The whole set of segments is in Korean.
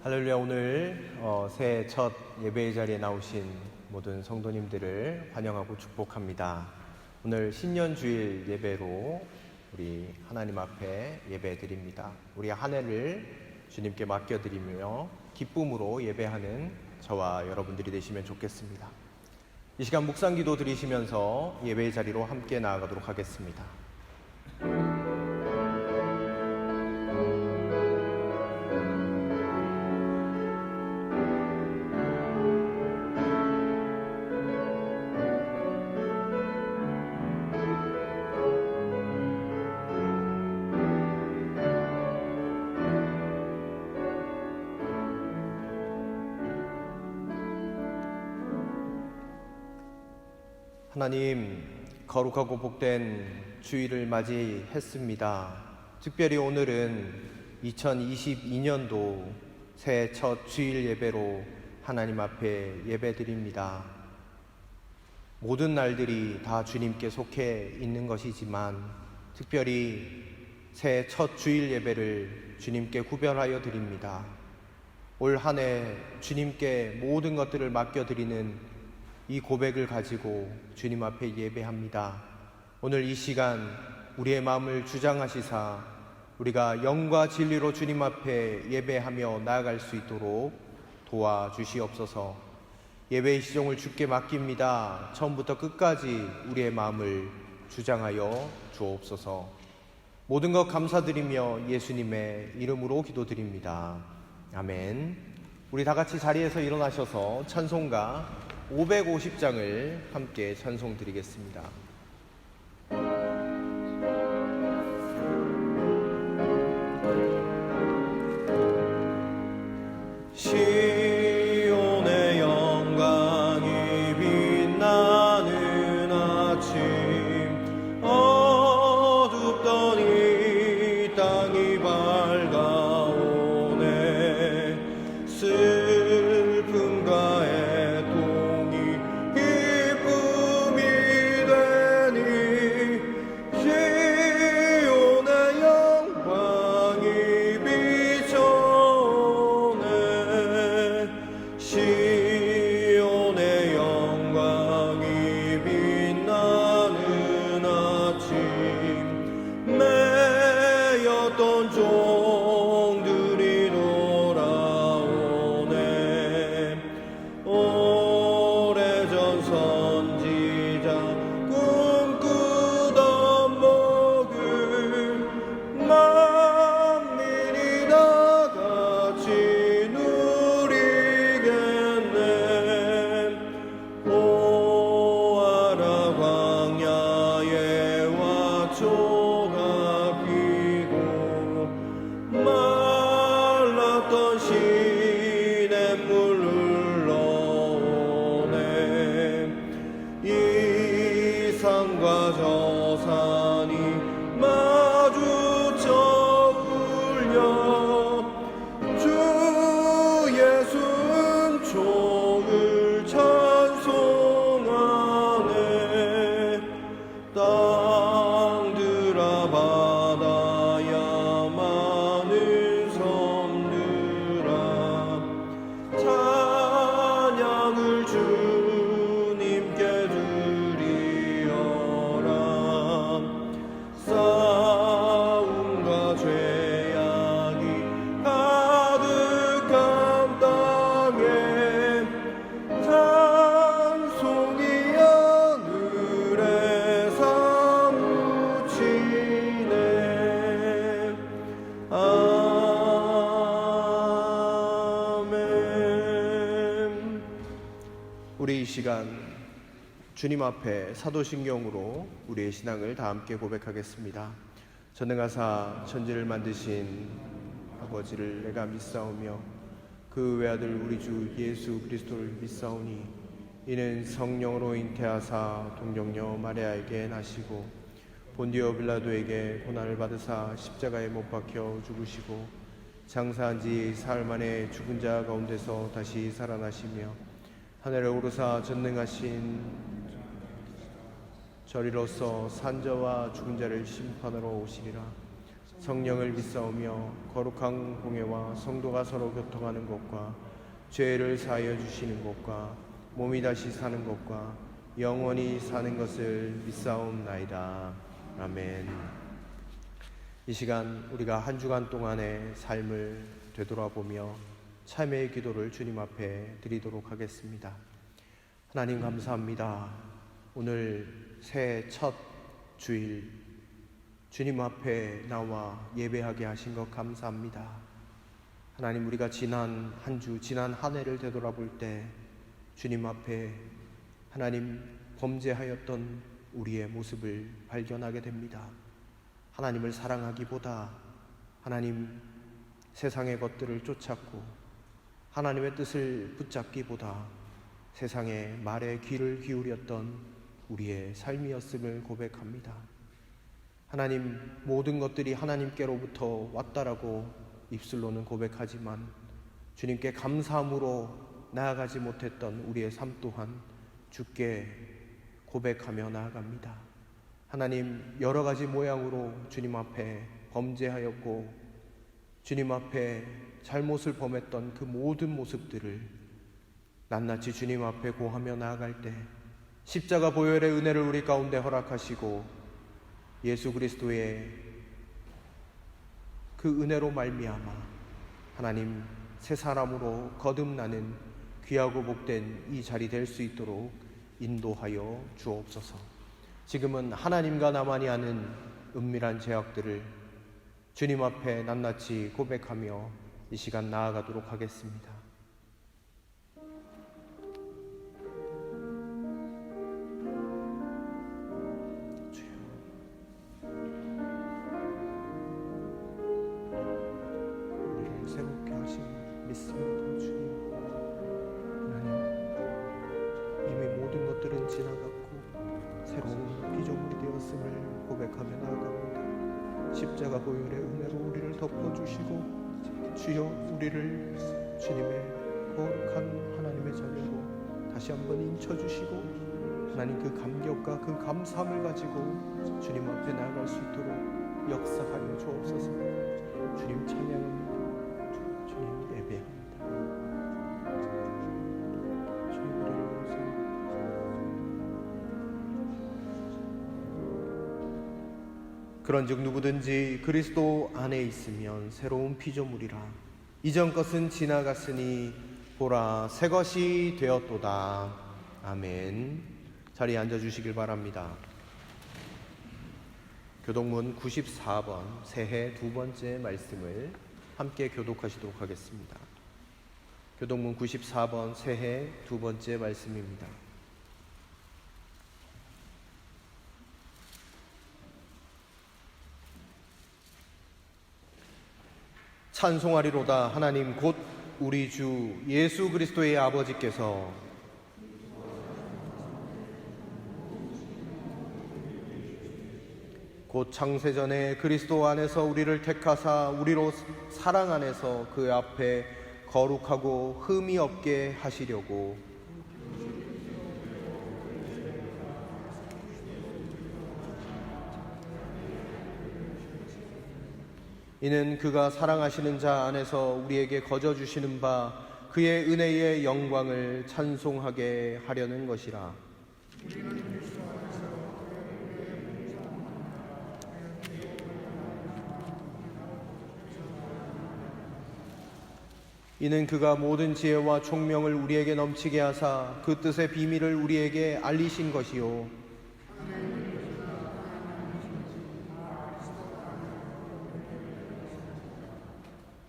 할렐루야. 오늘 새해 첫 예배의 자리에 나오신 모든 성도님들을 환영하고 축복합니다. 오늘 신년주일 예배로 우리 하나님 앞에 예배 드립니다. 우리 한 해를 주님께 맡겨드리며 기쁨으로 예배하는 저와 여러분들이 되시면 좋겠습니다. 이 시간 묵상기도 드리시면서 예배의 자리로 함께 나아가도록 하겠습니다. 하나님, 거룩하고 복된 주일을 맞이했습니다. 특별히 오늘은 2022년도 새해 첫 주일 예배로 하나님 앞에 예배드립니다. 모든 날들이 다 주님께 속해 있는 것이지만 특별히 새해 첫 주일 예배를 주님께 구별하여 드립니다. 올 한 해 주님께 모든 것들을 맡겨드리는 이 고백을 가지고 주님 앞에 예배합니다. 오늘 이 시간 우리의 마음을 주장하시사 우리가 영과 진리로 주님 앞에 예배하며 나아갈 수 있도록 도와주시옵소서. 예배의 시종을 주께 맡깁니다. 처음부터 끝까지 우리의 마음을 주장하여 주옵소서. 모든 것 감사드리며 예수님의 이름으로 기도드립니다. 아멘. 우리 다 같이 자리에서 일어나셔서 찬송가 550장을 함께 찬송드리겠습니다. 시온의 영광이 빛나는 아침, 어둡던 이 땅이 밝아오네. 슬픔과 애통이 기쁨이 되니, 시온의 영광이 비춰오네. 시온의 영광이 빛나는 아침, 매였던 종들이 돌아오네. 오래전 선지자 꿈꾸던 복을 만민이 다 같이 누리겠네. 보아라, 광야에 왓초가 피고 말랐던 시냇물 흘러오네. 이 산과 저 산이 마주쳐 울려 주 예수 은총을 찬송하네. 땅들아 바다야 많은 섬들아 찬양을 주님께 드리어라. 싸움과 죄악이 가득한 땅에 찬송이 하늘에 사무치네. 아멘. 우리 이 시간 주님 앞에 사도신경으로 우리의 신앙을 다 함께 고백하겠습니다. 전능하사 천지를 만드신 아버지를 내가 믿사오며 그 외아들 우리 주 예수 그리스도를 믿사오니 이는 성령으로 잉태하사 동정녀 마리아에게 나시고 본디오 빌라도에게 고난을 받으사 십자가에 못 박혀 죽으시고 장사한 지 사흘 만에 죽은 자 가운데서 다시 살아나시며 하늘에 오르사 전능하신 저리로서 산자와 죽은 자를 심판하러 오시리라. 성령을 믿사오며 거룩한 공예와 성도가 서로 교통하는 것과 죄를 사하여 주시는 것과 몸이 다시 사는 것과 영원히 사는 것을 믿사옵나이다. 아멘. 이 시간 우리가 한 주간 동안의 삶을 되돌아보며 참회의 기도를 주님 앞에 드리도록 하겠습니다. 하나님 감사합니다. 오늘 새해 첫 주일 주님 앞에 나와 예배하게 하신 것 감사합니다. 하나님, 우리가 지난 한 주, 지난 한 해를 되돌아볼 때 주님 앞에 하나님 범죄하였던 우리의 모습을 발견하게 됩니다. 하나님을 사랑하기보다 하나님 세상의 것들을 쫓았고 하나님의 뜻을 붙잡기보다 세상의 말에 귀를 기울였던 우리의 삶이었음을 고백합니다. 하나님, 모든 것들이 하나님께로부터 왔다라고 입술로는 고백하지만 주님께 감사함으로 나아가지 못했던 우리의 삶 또한 주께 고백하며 나아갑니다. 하나님, 여러 가지 모양으로 주님 앞에 범죄하였고 주님 앞에 잘못을 범했던 그 모든 모습들을 낱낱이 주님 앞에 고하며 나아갈 때 십자가 보혈의 은혜를 우리 가운데 허락하시고 예수 그리스도의 그 은혜로 말미암아 하나님 새 사람으로 거듭나는 귀하고 복된 이 자리 될 수 있도록 인도하여 주옵소서. 지금은 하나님과 나만이 아는 은밀한 죄악들을 주님 앞에 낱낱이 고백하며 이 시간 나아가도록 하겠습니다. 새롭게 하신 믿습니다. 주님, 하나님, 이미 모든 것들은 지나갔고 새로운 피조물이 되었음을 고백하며 나아갑니다. 십자가 보혈의 은혜로 우리를 덮어주시고 주여 우리를 주님의 거룩한 하나님의 자녀로 다시 한번 인쳐주시고 하나님 그 감격과 그 감사함을 가지고 주님 앞에 나아갈 수 있도록 역사하여 주옵소서. 주님 찬양합니다. 주님 예배합니다. 주님 우리를 위해서 그런즉 누구든지 그리스도 안에 있으면 새로운 피조물이라. 이전 것은 지나갔으니 보라 새 것이 되었도다. 아멘. 자리에 앉아주시길 바랍니다. 교독문 94번 새해 두 번째 말씀을 함께 교독하시도록 하겠습니다. 교독문 94번 새해 두 번째 말씀입니다. 찬송하리로다. 하나님 곧 우리 주 예수 그리스도의 아버지께서 곧 창세전에 그리스도 안에서 우리를 택하사 우리로 사랑 안에서 그 앞에 거룩하고 흠이 없게 하시려고 이는 그가 사랑하시는 자 안에서 우리에게 거저 주시는 바 그의 은혜의 영광을 찬송하게 하려는 것이라. 이는 그가 모든 지혜와 총명을 우리에게 넘치게 하사 그 뜻의 비밀을 우리에게 알리신 것이요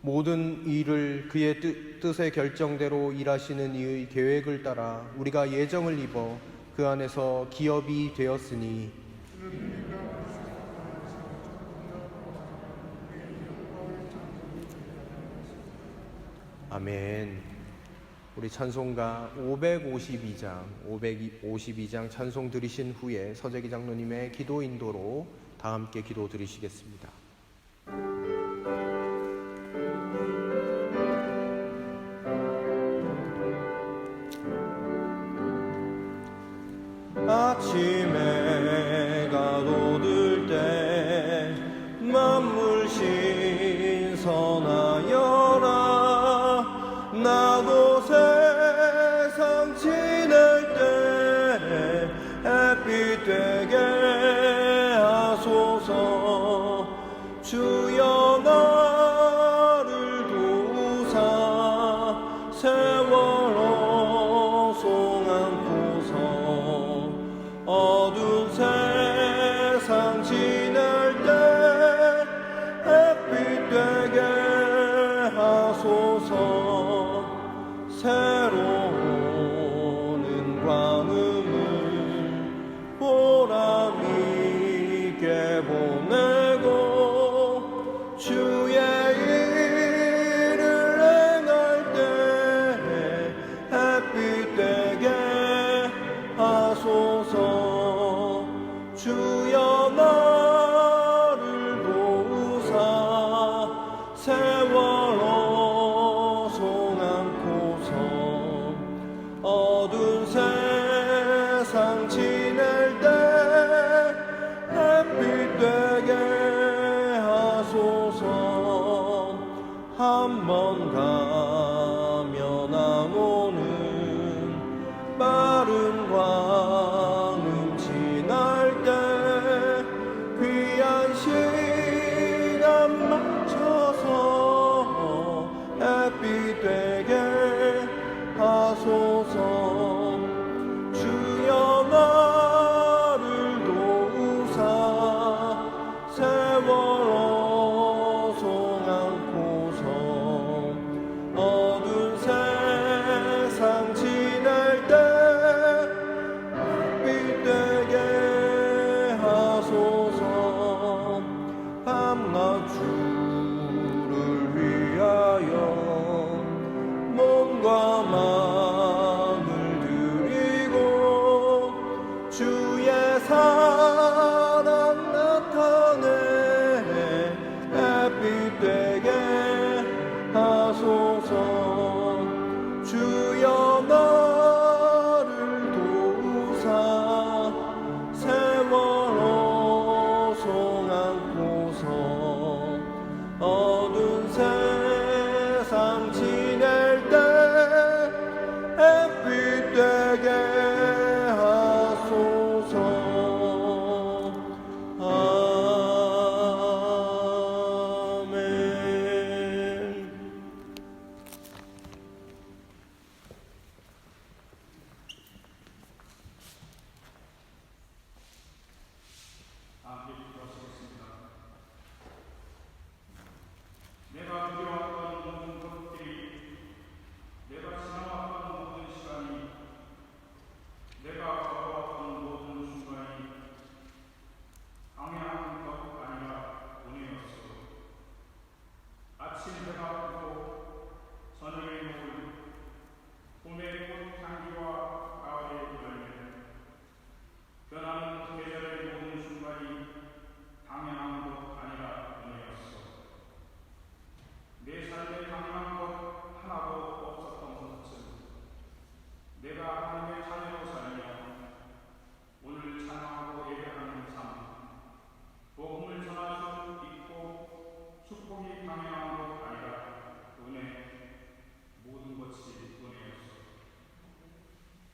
모든 일을 그의 뜻의 결정대로 일하시는 이의 계획을 따라 우리가 예정을 입어 그 안에서 기업이 되었으니 아멘. 우리 찬송가 552장 찬송 드리신 후에 서재기 장로님의 기도 인도로 다 함께 기도 드리시겠습니다. 아침에 가로들 때 만물 하소서. 새로운 은광음을 보람 있게 보내고 주의 일을 행할 때 햇빛 되게 하소서. 주여 나를 도우사 세월호 송안고서 어두운 세상 지낼 때 햇빛 되게 하소서. 한 번 가면 안 오는 빠른 광음 지날 때 귀한 시간 맞춰서 햇빛 되게 하소서. 주여 나를 도우사 세월호 송안고서 어두운 세상 지낼 때 햇빛 되게 하소서. 밤낮 주를 위하여 몸과 마음을 드리고 주의 사랑 나타내 햇빛 되게 하소서. 주여 나를 도우사 세월호 송안고서 어두운 세상 지낼 때 햇빛 되게 하소서. 아멘. 내가 두려웠던 모든 것들이, 내가 지나왔던 모든 시간이, 내가 걸어왔던 모든 순간이 당연한 것 아니라 은혜였어. 아침 해가 뜨고 저녁의 노을, 봄의 꽃 향기와 가을의 열매, 변하는 계절의 모든 순간이 당연한 것 아니라 은혜였어. 내 삶에 당연한 것 하나도 없었던 것은 내가 하나님의 자녀로 살며 오늘 찬양하고 예배하는 삶, 복음을 전할 수 있고 축복이 당연한 것 아니라 은혜, 모든 것이 은혜였어.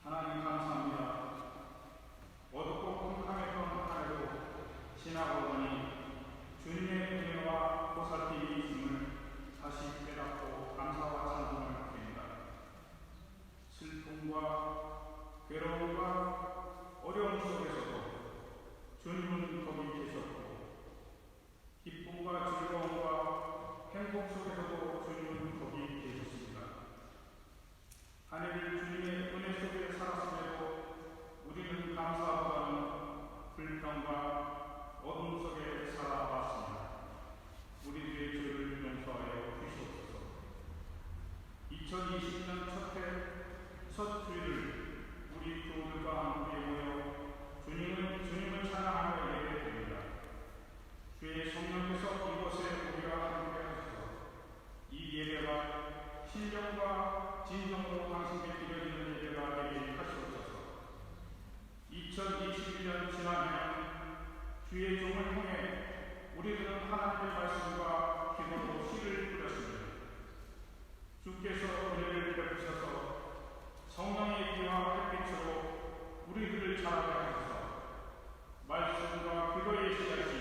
하나님 감사합니다. 어둡고 캄캄했던 한 해도 지나고 보니 주님의 은혜와 보살핌이 있음을 다시 깨닫고 감사와 찬송을 드립니다. 슬픔과 괴로움과 어려움 속에서도 주님은 거기 계셨고 기쁨과 즐거움과 행복 속에서도 주님은 거기 계셨습니다. 한 해를 주님의 은혜 속에 살았음에도 우리는 감사보다는 불평과 어둠 속에 살아왔습니다. 우리들의 죄를 용서하여 주시옵소서. 2020년 첫 주일을 우리 교우들과 함께 모여 주님을 찬양하며 예배드립니다. 주의 성령께서 이곳에 우리와 함께 하셔서 이 예배가 신령과 진정으로 당신께 드려지는 예배가 되게 하시옵소서. 2021년 지나면 주의 종을 통해 우리들은 하나님의 말씀과 기도로 씨를 뿌렸습니다. 주께서 은혜를 베푸셔서 성령의 기와 햇빛으로 우리들을 자라게 하셔서 말씀과 기도의 씨앗이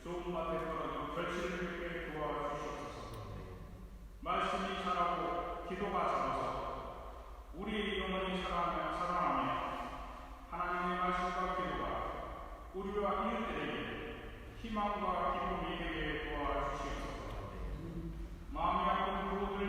좋은 밭에 떨어져 결실을 맺게 도와주시옵소서. 말씀이 자라고 기도가 자라서 우리의 영혼이 살아나며 하나님의 말씀과 기도가 우리와 이웃들에게 희망과 기쁨이 되게 도와주시옵소서. 마음이 아픈 부부들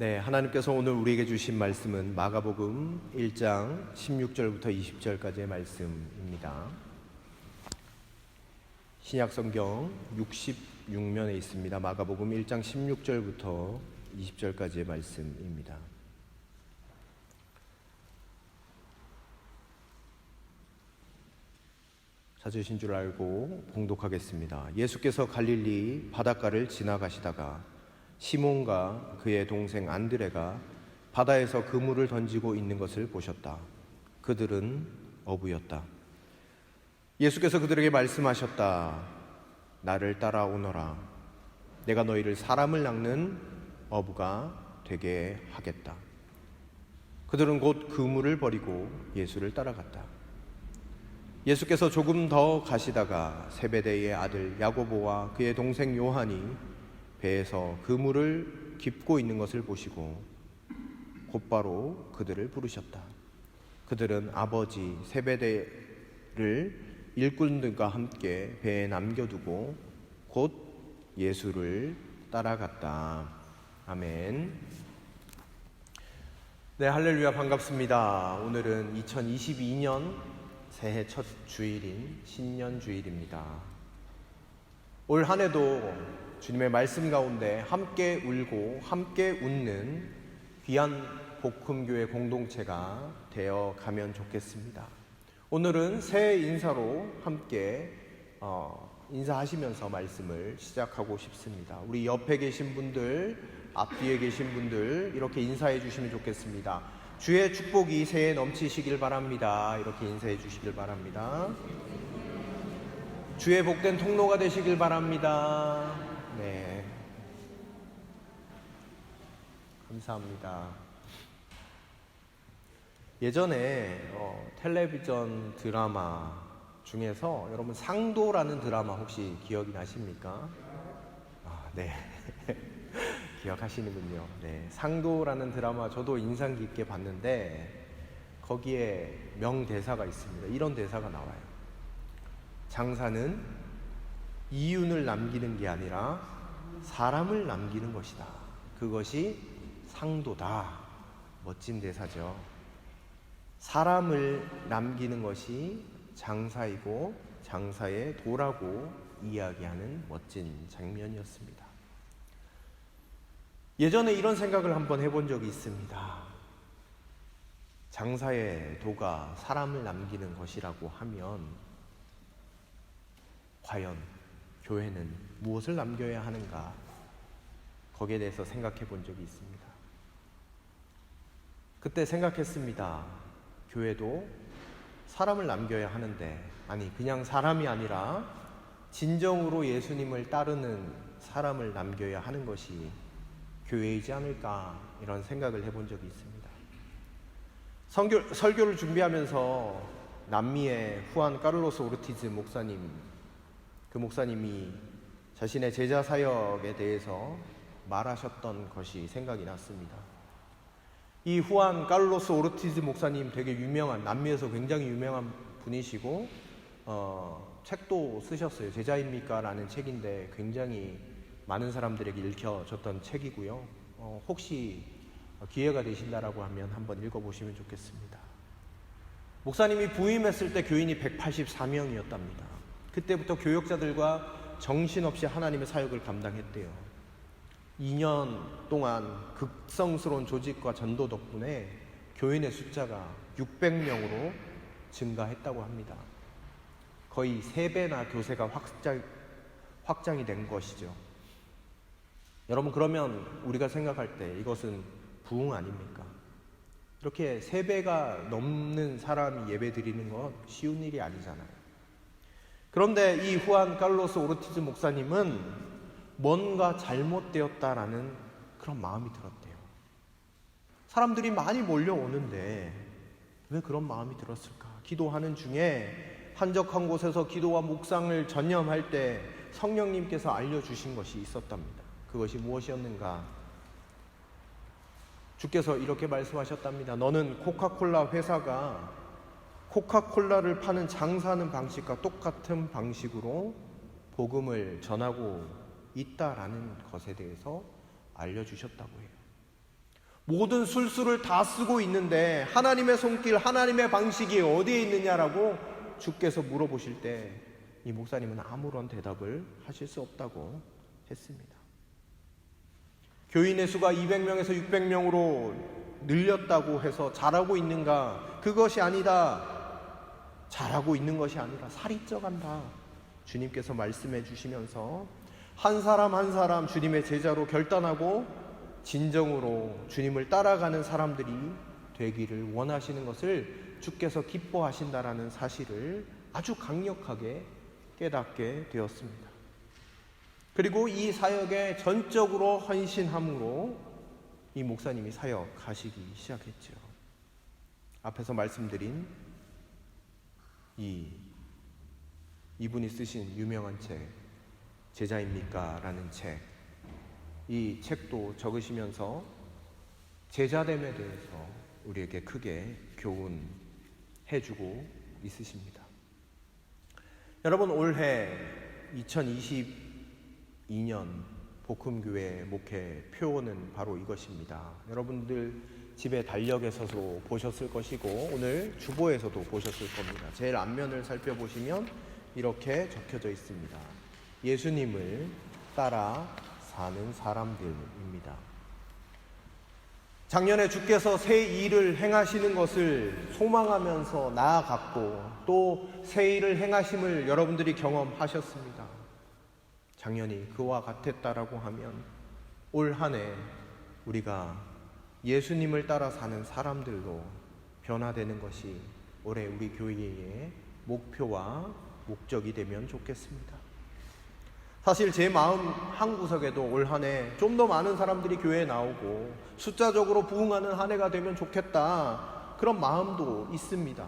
네, 하나님께서 오늘 우리에게 주신 말씀은 마가복음 1장 16절부터 20절까지의 말씀입니다. 신약성경 66면에 있습니다. 마가복음 1장 16절부터 20절까지의 말씀입니다. 찾으신 줄 알고 봉독하겠습니다. 예수께서 갈릴리 바닷가를 지나가시다가 시몬과 그의 동생 안드레가 바다에서 그물을 던지고 있는 것을 보셨다. 그들은 어부였다. 예수께서 그들에게 말씀하셨다. 나를 따라오너라. 내가 너희를 사람을 낚는 어부가 되게 하겠다. 그들은 곧 그물을 버리고 예수를 따라갔다. 예수께서 조금 더 가시다가 세베대의 아들 야고보와 그의 동생 요한이 배에서 그물을 깁고 있는 것을 보시고 곧바로 그들을 부르셨다. 그들은 아버지 세베대를 일꾼들과 함께 배에 남겨두고 곧 예수를 따라갔다. 아멘. 네, 할렐루야, 반갑습니다. 오늘은 2022년 새해 첫 주일인 신년주일입니다. 올 한 해도 주님의 말씀 가운데 함께 울고 함께 웃는 귀한 복음교회 공동체가 되어 가면 좋겠습니다. 오늘은 새해 인사로 함께 인사하시면서 말씀을 시작하고 싶습니다. 우리 옆에 계신 분들, 앞뒤에 계신 분들 이렇게 인사해 주시면 좋겠습니다. 주의 축복이 새해 넘치시길 바랍니다. 이렇게 인사해 주시길 바랍니다. 주의 복된 통로가 되시길 바랍니다. 네, 감사합니다. 예전에 텔레비전 드라마 중에서 여러분 상도라는 드라마 혹시 기억이 나십니까? 네. 기억하시는군요. 네, 상도라는 드라마 저도 인상 깊게 봤는데 거기에 명대사가 있습니다. 이런 대사가 나와요. 장사는 이윤을 남기는 게 아니라 사람을 남기는 것이다. 그것이 상도다. 멋진 대사죠. 사람을 남기는 것이 장사이고 장사의 도라고 이야기하는 멋진 장면이었습니다. 예전에 이런 생각을 한번 해본 적이 있습니다. 장사의 도가 사람을 남기는 것이라고 하면 과연 교회는 무엇을 남겨야 하는가? 거기에 대해서 생각해 본 적이 있습니다. 그때 생각했습니다. 교회도 사람을 남겨야 하는데, 아니 그냥 사람이 아니라 진정으로 예수님을 따르는 사람을 남겨야 하는 것이 교회이지 않을까, 이런 생각을 해본 적이 있습니다. 설교를 준비하면서 남미의 후안 카를로스 오르티즈 목사님, 그 목사님이 자신의 제자 사역에 대해서 말하셨던 것이 생각이 났습니다. 이 후안 카를로스 오르티즈 목사님 되게 유명한, 남미에서 굉장히 유명한 분이시고 책도 쓰셨어요. 제자입니까? 라는 책인데 굉장히 많은 사람들에게 읽혀졌던 책이고요. 혹시 기회가 되신다라고 하면 한번 읽어보시면 좋겠습니다. 목사님이 부임했을 때 교인이 184명이었답니다. 그때부터 교역자들과 정신없이 하나님의 사역을 감당했대요. 2년 동안 극성스러운 조직과 전도 덕분에 교인의 숫자가 600명으로 증가했다고 합니다. 거의 3배나 교세가 확장이 된 것이죠. 여러분, 그러면 우리가 생각할 때 이것은 부흥 아닙니까? 이렇게 3배가 넘는 사람이 예배 드리는 건 쉬운 일이 아니잖아요. 그런데 이 후안 카를로스 오르티즈 목사님은 뭔가 잘못되었다라는 그런 마음이 들었대요. 사람들이 많이 몰려오는데 왜 그런 마음이 들었을까? 기도하는 중에 한적한 곳에서 기도와 묵상을 전념할 때 성령님께서 알려주신 것이 있었답니다. 그것이 무엇이었는가? 주께서 이렇게 말씀하셨답니다. 너는 코카콜라 회사가 코카콜라를 파는 장사하는 방식과 똑같은 방식으로 복음을 전하고 있다라는 것에 대해서 알려주셨다고 해요. 모든 술수를 다 쓰고 있는데 하나님의 손길, 하나님의 방식이 어디에 있느냐라고 주께서 물어보실 때 이 목사님은 아무런 대답을 하실 수 없다고 했습니다. 교인의 수가 200명에서 600명으로 늘렸다고 해서 잘하고 있는가? 그것이 아니다. 잘하고 있는 것이 아니라 살이 쪄간다. 주님께서 말씀해 주시면서 한 사람 한 사람 주님의 제자로 결단하고 진정으로 주님을 따라가는 사람들이 되기를 원하시는 것을 주께서 기뻐하신다라는 사실을 아주 강력하게 깨닫게 되었습니다. 그리고 이 사역에 전적으로 헌신함으로 이 목사님이 사역하시기 시작했죠. 앞에서 말씀드린 이분이 쓰신 유명한 책 제자입니까? 라는 책, 이 책도 적으시면서 제자됨에 대해서 우리에게 크게 교훈해주고 있으십니다. 여러분, 올해 2022년 복음교회 목회 표어는 바로 이것입니다. 여러분들 집에 달력에서도 보셨을 것이고 오늘 주보에서도 보셨을 겁니다. 제일 앞면을 살펴보시면 이렇게 적혀져 있습니다. 예수님을 따라 사는 사람들입니다. 작년에 주께서 새 일을 행하시는 것을 소망하면서 나아갔고 또 새 일을 행하심을 여러분들이 경험하셨습니다. 작년이 그와 같았다라고 하면 올 한 해 우리가 예수님을 따라 사는 사람들로 변화되는 것이 올해 우리 교회의 목표와 목적이 되면 좋겠습니다. 사실 제 마음 한구석에도 올 한 해 좀 더 많은 사람들이 교회에 나오고 숫자적으로 부흥하는 한 해가 되면 좋겠다, 그런 마음도 있습니다.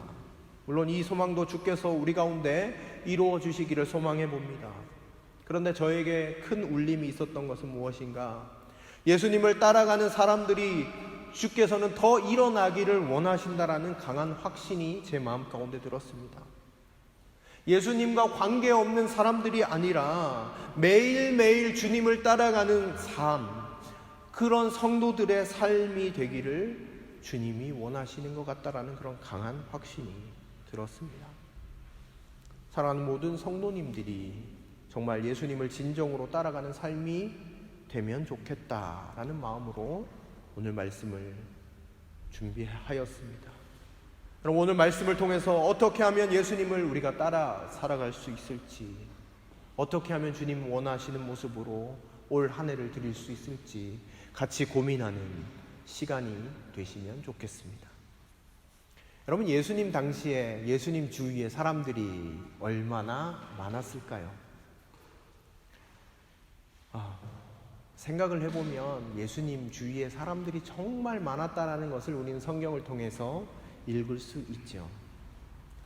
물론 이 소망도 주께서 우리 가운데 이루어 주시기를 소망해 봅니다. 그런데 저에게 큰 울림이 있었던 것은 무엇인가? 예수님을 따라가는 사람들이 주께서는 더 일어나기를 원하신다라는 강한 확신이 제 마음 가운데 들었습니다. 예수님과 관계없는 사람들이 아니라 매일매일 주님을 따라가는 삶, 그런 성도들의 삶이 되기를 주님이 원하시는 것 같다라는 그런 강한 확신이 들었습니다. 사랑하는 모든 성도님들이 정말 예수님을 진정으로 따라가는 삶이 되면 좋겠다라는 마음으로 오늘 말씀을 준비하였습니다. 여러분, 오늘 말씀을 통해서 어떻게 하면 예수님을 우리가 따라 살아갈 수 있을지, 어떻게 하면 주님 원하시는 모습으로 올 한 해를 드릴 수 있을지 같이 고민하는 시간이 되시면 좋겠습니다. 여러분, 예수님 당시에 예수님 주위에 사람들이 얼마나 많았을까요? 생각을 해보면 예수님 주위에 사람들이 정말 많았다라는 것을 우리는 성경을 통해서 읽을 수 있죠.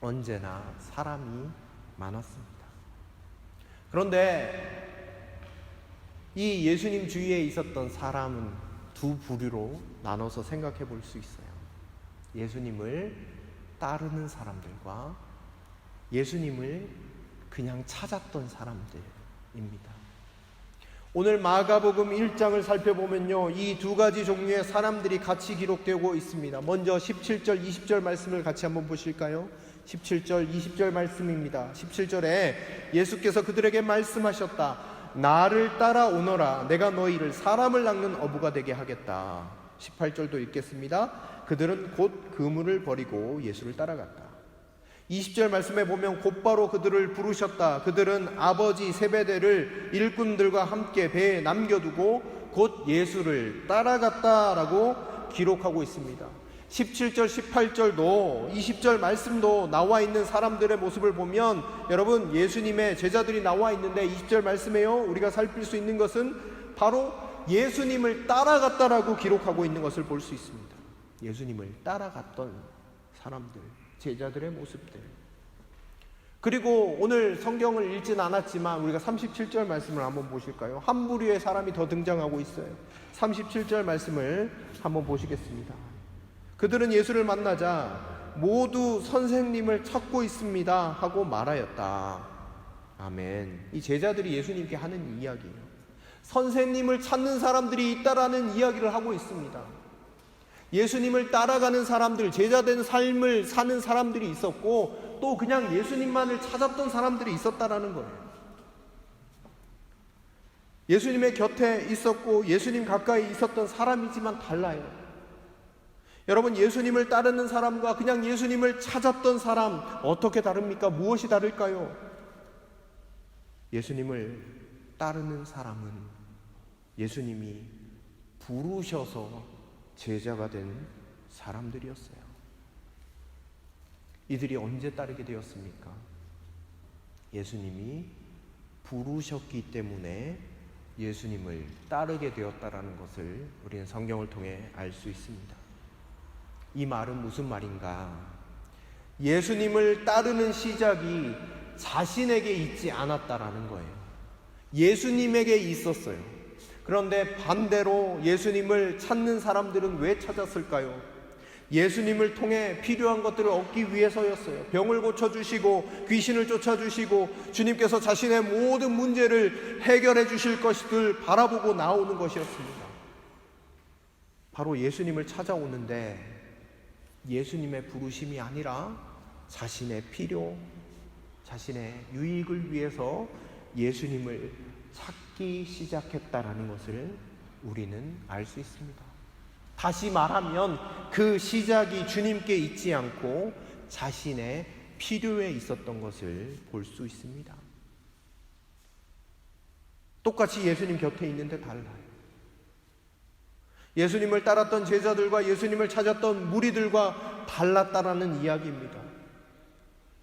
언제나 사람이 많았습니다. 그런데 이 예수님 주위에 있었던 사람은 두 부류로 나눠서 생각해 볼 수 있어요. 예수님을 따르는 사람들과 예수님을 그냥 찾았던 사람들입니다. 오늘 마가복음 1장을 살펴보면요, 이 두 가지 종류의 사람들이 같이 기록되고 있습니다. 먼저 17절, 20절 말씀을 같이 한번 보실까요? 17절, 20절 말씀입니다. 17절에 예수께서 그들에게 말씀하셨다. 나를 따라오너라. 내가 너희를 사람을 낚는 어부가 되게 하겠다. 18절도 읽겠습니다. 그들은 곧 그물을 버리고 예수를 따라갔다. 20절 말씀에 보면 곧바로 그들을 부르셨다. 그들은 아버지 세베대를 일꾼들과 함께 배에 남겨두고 곧 예수를 따라갔다라고 기록하고 있습니다. 17절, 18절도 20절 말씀도 나와 있는 사람들의 모습을 보면 여러분, 예수님의 제자들이 나와 있는데 20절 말씀에요, 우리가 살필 수 있는 것은 바로 예수님을 따라갔다라고 기록하고 있는 것을 볼 수 있습니다. 예수님을 따라갔던 사람들, 제자들의 모습들. 그리고 오늘 성경을 읽진 않았지만 우리가 37절 말씀을 한번 보실까요? 한 부류의 사람이 더 등장하고 있어요. 37절 말씀을 한번 보시겠습니다. 그들은 예수를 만나자 모두 선생님을 찾고 있습니다 하고 말하였다. 아멘. 이 제자들이 예수님께 하는 이야기예요. 선생님을 찾는 사람들이 있다라는 이야기를 하고 있습니다. 예수님을 따라가는 사람들, 제자된 삶을 사는 사람들이 있었고, 또 그냥 예수님만을 찾았던 사람들이 있었다라는 거예요. 예수님의 곁에 있었고 예수님 가까이 있었던 사람이지만 달라요. 여러분, 예수님을 따르는 사람과 그냥 예수님을 찾았던 사람, 어떻게 다릅니까? 무엇이 다를까요? 예수님을 따르는 사람은 예수님이 부르셔서 제자가 된 사람들이었어요. 이들이 언제 따르게 되었습니까? 예수님이 부르셨기 때문에 예수님을 따르게 되었다라는 것을 우리는 성경을 통해 알 수 있습니다. 이 말은 무슨 말인가? 예수님을 따르는 시작이 자신에게 있지 않았다라는 거예요. 예수님에게 있었어요. 그런데 반대로 예수님을 찾는 사람들은 왜 찾았을까요? 예수님을 통해 필요한 것들을 얻기 위해서였어요. 병을 고쳐주시고 귀신을 쫓아주시고 주님께서 자신의 모든 문제를 해결해 주실 것을 바라보고 나오는 것이었습니다. 바로 예수님을 찾아오는데 예수님의 부르심이 아니라 자신의 필요, 자신의 유익을 위해서 예수님을 찾기 시작했다라는 것을 우리는 알 수 있습니다. 다시 말하면 그 시작이 주님께 있지 않고 자신의 필요에 있었던 것을 볼 수 있습니다. 똑같이 예수님 곁에 있는데 달라요. 예수님을 따랐던 제자들과 예수님을 찾았던 무리들과 달랐다라는 이야기입니다.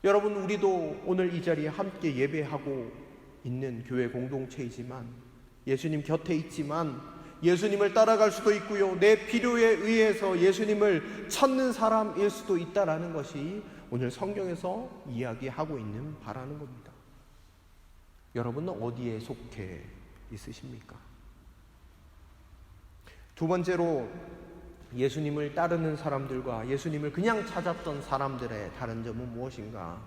여러분, 우리도 오늘 이 자리에 함께 예배하고 있는 교회 공동체이지만, 예수님 곁에 있지만 예수님을 따라갈 수도 있고요, 내 필요에 의해서 예수님을 찾는 사람일 수도 있다라는 것이 오늘 성경에서 이야기하고 있는 바라는 겁니다. 여러분은 어디에 속해 있으십니까? 두 번째로, 예수님을 따르는 사람들과 예수님을 그냥 찾았던 사람들의 다른 점은 무엇인가?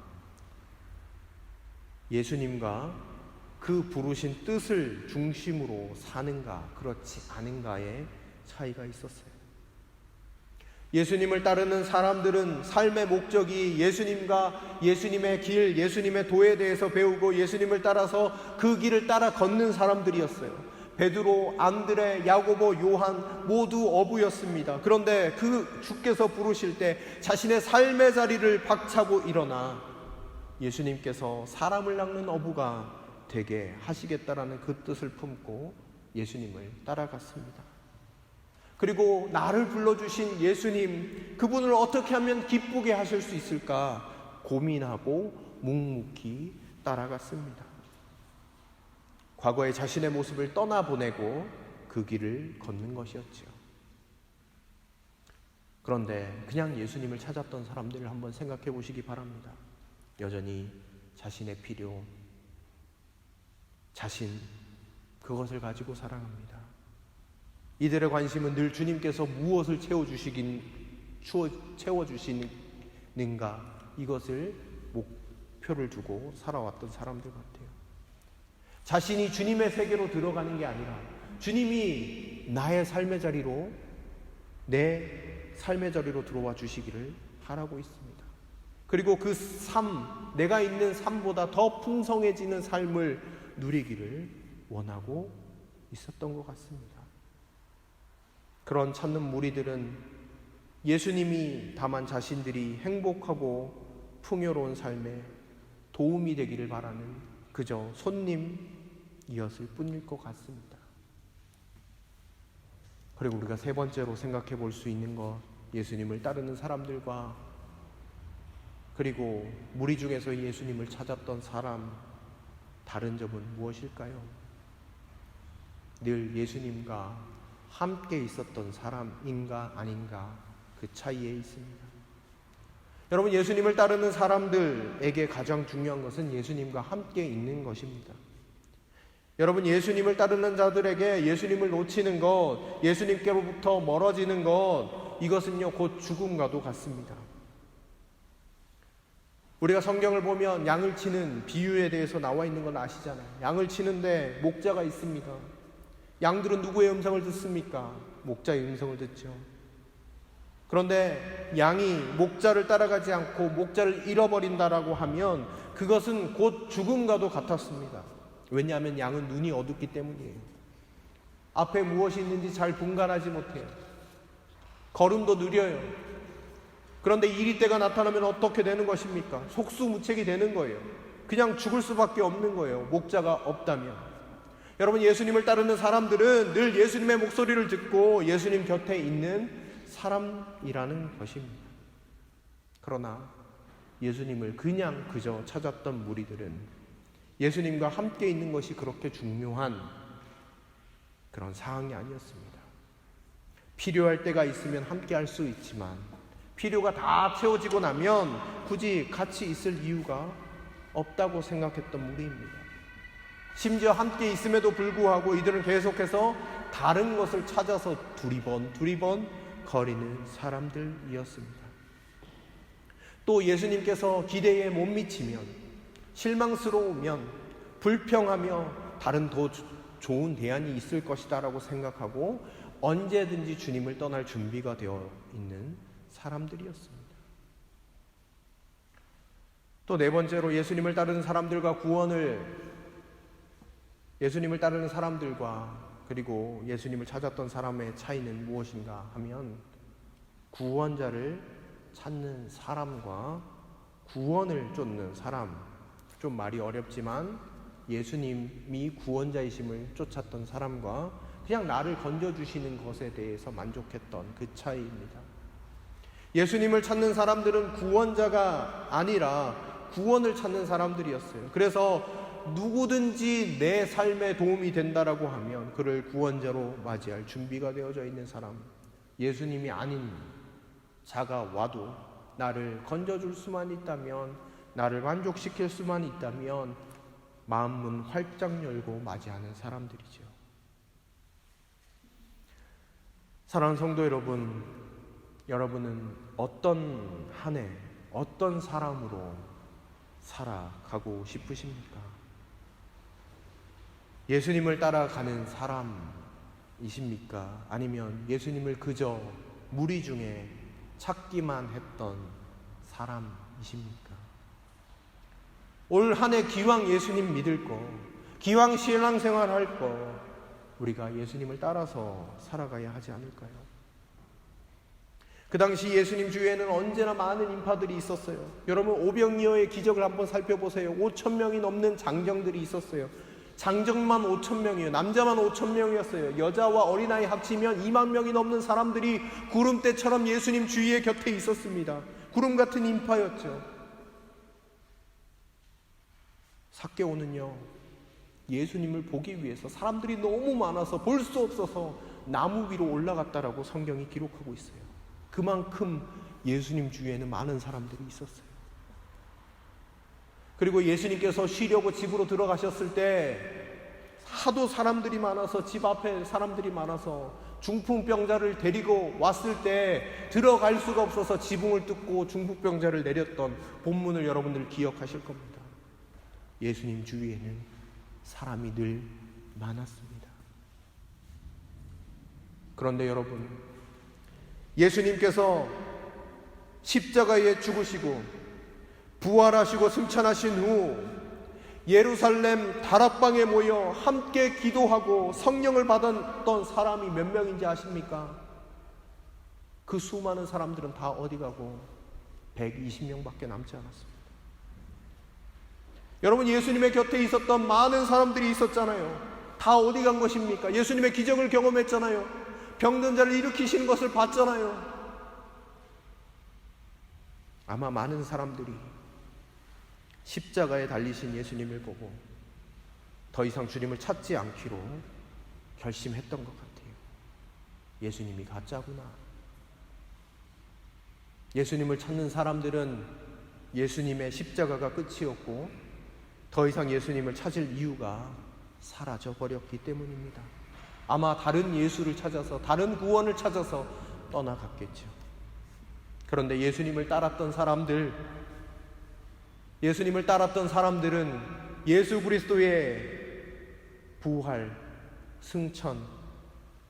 예수님과 그 부르신 뜻을 중심으로 사는가, 그렇지 않은가의 차이가 있었어요. 예수님을 따르는 사람들은 삶의 목적이 예수님과 예수님의 길, 예수님의 도에 대해서 배우고 예수님을 따라서 그 길을 따라 걷는 사람들이었어요. 베드로, 안드레, 야고보, 요한 모두 어부였습니다. 그런데 그 주께서 부르실 때 자신의 삶의 자리를 박차고 일어나 예수님께서 사람을 낚는 어부가 되게 하시겠다라는 그 뜻을 품고 예수님을 따라갔습니다. 그리고 나를 불러주신 예수님, 그분을 어떻게 하면 기쁘게 하실 수 있을까 고민하고 묵묵히 따라갔습니다. 과거의 자신의 모습을 떠나보내고 그 길을 걷는 것이었지요. 그런데 그냥 예수님을 찾았던 사람들을 한번 생각해 보시기 바랍니다. 여전히 자신의 필요, 자신, 그것을 가지고 살아갑니다. 이들의 관심은 늘 주님께서 무엇을 채워주시는가, 이것을 목표를 두고 살아왔던 사람들 같아요. 자신이 주님의 세계로 들어가는 게 아니라 주님이 나의 삶의 자리로, 내 삶의 자리로 들어와 주시기를 바라고 있습니다. 그리고 그 삶, 내가 있는 삶보다 더 풍성해지는 삶을 누리기를 원하고 있었던 것 같습니다. 그런 찾는 무리들은 예수님이 다만 자신들이 행복하고 풍요로운 삶에 도움이 되기를 바라는 그저 손님이었을 뿐일 것 같습니다. 그리고 우리가 세 번째로 생각해 볼 수 있는 것, 예수님을 따르는 사람들과 그리고 무리 중에서 예수님을 찾았던 사람, 다른 점은 무엇일까요? 늘 예수님과 함께 있었던 사람인가 아닌가, 그 차이에 있습니다. 여러분, 예수님을 따르는 사람들에게 가장 중요한 것은 예수님과 함께 있는 것입니다. 여러분, 예수님을 따르는 자들에게 예수님을 놓치는 것, 예수님께로부터 멀어지는 것, 이것은요 곧 죽음과도 같습니다. 우리가 성경을 보면 양을 치는 비유에 대해서 나와 있는 건 아시잖아요. 양을 치는데 목자가 있습니다. 양들은 누구의 음성을 듣습니까? 목자의 음성을 듣죠. 그런데 양이 목자를 따라가지 않고 목자를 잃어버린다라고 하면 그것은 곧 죽음과도 같았습니다. 왜냐하면 양은 눈이 어둡기 때문이에요. 앞에 무엇이 있는지 잘 분간하지 못해요. 걸음도 느려요. 그런데 이리 때가 나타나면 어떻게 되는 것입니까? 속수무책이 되는 거예요. 그냥 죽을 수밖에 없는 거예요. 목자가 없다면. 여러분, 예수님을 따르는 사람들은 늘 예수님의 목소리를 듣고 예수님 곁에 있는 사람이라는 것입니다. 그러나 예수님을 그냥 그저 찾았던 무리들은 예수님과 함께 있는 것이 그렇게 중요한 그런 상황이 아니었습니다. 필요할 때가 있으면 함께 할 수 있지만 필요가 다 채워지고 나면 굳이 같이 있을 이유가 없다고 생각했던 무리입니다. 심지어 함께 있음에도 불구하고 이들은 계속해서 다른 것을 찾아서 두리번 거리는 사람들이었습니다. 또 예수님께서 기대에 못 미치면, 실망스러우면, 불평하며 다른 더 좋은 대안이 있을 것이다 라고 생각하고 언제든지 주님을 떠날 준비가 되어 있는 사람들이었습니다. 또 네 번째로 예수님을 따르는 사람들과 그리고 예수님을 찾았던 사람의 차이는 무엇인가 하면 구원자를 찾는 사람과 구원을 쫓는 사람, 좀 말이 어렵지만 예수님이 구원자이심을 쫓았던 사람과 그냥 나를 건져주시는 것에 대해서 만족했던 그 차이입니다. 예수님을 찾는 사람들은 구원자가 아니라 구원을 찾는 사람들이었어요. 그래서 누구든지 내 삶에 도움이 된다라고 하면 그를 구원자로 맞이할 준비가 되어져 있는 사람, 예수님이 아닌 자가 와도 나를 건져줄 수만 있다면, 나를 만족시킬 수만 있다면 마음문 활짝 열고 맞이하는 사람들이죠. 사랑하는 성도 여러분, 여러분은 어떤 한 해, 어떤 사람으로 살아가고 싶으십니까? 예수님을 따라가는 사람이십니까? 아니면 예수님을 그저 무리 중에 찾기만 했던 사람이십니까? 올 한 해 기왕 예수님 믿을 거, 기왕 신앙생활 할 거, 우리가 예수님을 따라서 살아가야 하지 않을까요? 그 당시 예수님 주위에는 언제나 많은 인파들이 있었어요. 여러분, 오병이어의 기적을 한번 살펴보세요. 5,000명이 넘는 장정들이 있었어요. 장정만 5,000명이에요. 남자만 5,000명이었어요. 여자와 어린아이 합치면 2만 명이 넘는 사람들이 구름대처럼 예수님 주위에 곁에 있었습니다. 구름 같은 인파였죠. 삭개오는요, 예수님을 보기 위해서 사람들이 너무 많아서 볼 수 없어서 나무 위로 올라갔다라고 성경이 기록하고 있어요. 그만큼 예수님 주위에는 많은 사람들이 있었어요. 그리고 예수님께서 쉬려고 집으로 들어가셨을 때 하도 사람들이 많아서, 집 앞에 사람들이 많아서 중풍병자를 데리고 왔을 때 들어갈 수가 없어서 지붕을 뜯고 중풍병자를 내렸던 본문을 여러분들 기억하실 겁니다. 예수님 주위에는 사람이 늘 많았습니다. 그런데 여러분, 예수님께서 십자가에 죽으시고 부활하시고 승천하신 후 예루살렘 다락방에 모여 함께 기도하고 성령을 받았던 사람이 몇 명인지 아십니까? 그 수많은 사람들은 다 어디 가고 120명밖에 남지 않았습니다. 여러분, 예수님의 곁에 있었던 많은 사람들이 있었잖아요. 다 어디 간 것입니까? 예수님의 기적을 경험했잖아요. 병든 자를 일으키시는 것을 봤잖아요. 아마 많은 사람들이 십자가에 달리신 예수님을 보고 더 이상 주님을 찾지 않기로 결심했던 것 같아요. 예수님이 가짜구나. 예수님을 찾는 사람들은 예수님의 십자가가 끝이었고 더 이상 예수님을 찾을 이유가 사라져버렸기 때문입니다. 아마 다른 예수를 찾아서, 다른 구원을 찾아서 떠나갔겠죠. 그런데 예수님을 따랐던 사람들은 예수 그리스도의 부활, 승천,